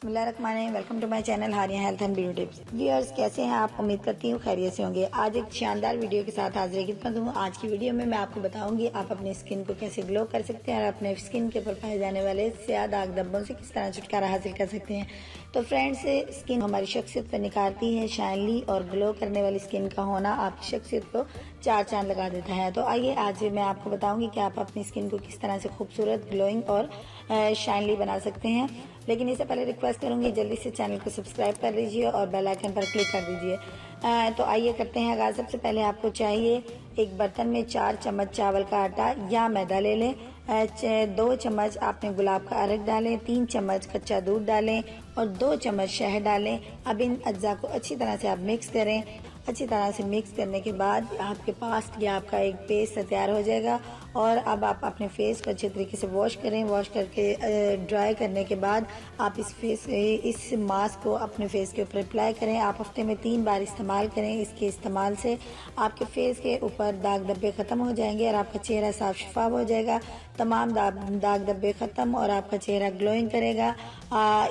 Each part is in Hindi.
बिस्मिल्लाहिर्रहमानिर्रहीम। वेलकम टू माय चैनल हारिया health and beauty tips. Viewers, कैसे हैं आप? उम्मीद करती हूँ खैरियत से होंगे। आज एक शानदार वीडियो के साथ हाजिर खिदमत हूँ। आज की वीडियो में मैं आपको बताऊंगी आप अपनी स्किन को कैसे ग्लो कर सकते हैं और अपने स्किन के ऊपर पाए जाने वाले स्याह दाग धब्बों से किस तरह छुटकारा हासिल कर सकते हैं। तो फ्रेंड्स, स्किन हमारी शख्सियत पर निखारती है। शाइनली और ग्लो करने वाली स्किन का होना आपकी शख्सियत को चार चांद लगा देता है। तो आइए आज मैं आपको बताऊंगी कि आप अपनी स्किन को किस तरह से खूबसूरत, ग्लोइंग और शाइनली बना सकते हैं। लेकिन इससे पहले रिक्वेस्ट करूंगी जल्दी से चैनल को सब्सक्राइब कर लीजिए और बेल आइकन पर क्लिक कर दीजिए। तो आइए करते हैं आगाज़। सबसे पहले आपको चाहिए एक बर्तन में 4 चम्मच चावल का आटा या मैदा ले लें। 2 चम्मच आपने गुलाब का अरक डालें, 3 चम्मच कच्चा दूध डालें और 2 चम्मच शहद डालें। अब इन अज्जा को अच्छी तरह से आप मिक्स करें। अच्छी तरह से मिक्स करने के बाद आपके पास ये आपका एक पेस्ट तैयार हो जाएगा। और अब आप अपने फेस को अच्छे तरीके से वॉश करें। वॉश करके ड्राई करने के बाद आप इस मास्क को अपने फेस के ऊपर अप्लाई करें। आप हफ्ते में 3 बार इस्तेमाल करें। इसके इस्तेमाल से आपके फेस के ऊपर दाग धब्बे ख़त्म हो जाएंगे और आपका चेहरा साफ शफाफ हो जाएगा। तमाम दाग धब्बे ख़त्म और आपका चेहरा ग्लोइंग करेगा।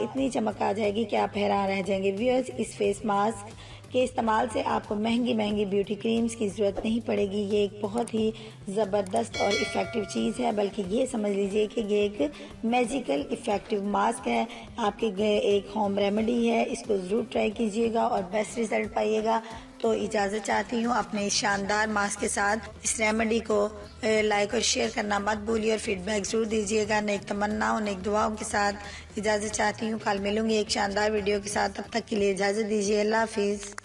इतनी चमक आ जाएगी कि आप हैरान रह जाएंगे। व्यूअर्स, इस फेस मास्क के इस्तेमाल से आपको महंगी महंगी ब्यूटी क्रीम्स की ज़रूरत नहीं पड़ेगी। ये एक बहुत ही ज़बरदस्त और इफ़ेक्टिव चीज़ है, बल्कि ये समझ लीजिए कि ये एक मैजिकल इफ़ेक्टिव मास्क है। आपके एक होम रेमेडी है। इसको ज़रूर ट्राई कीजिएगा और बेस्ट रिज़ल्ट पाइएगा। तो इजाज़त चाहती हूँ अपने इस शानदार मास्क के साथ। इस रेमेडी को लाइक और शेयर करना मत भूलिए और फीडबैक ज़रूर दीजिएगा। नेक तमन्नाओं, नेक दुआओं के साथ इजाज़त चाहती हूँ। कल मिलूंगी एक शानदार वीडियो के साथ। तब तक के लिए इजाज़त दीजिए। अल्लाह हाफिज़।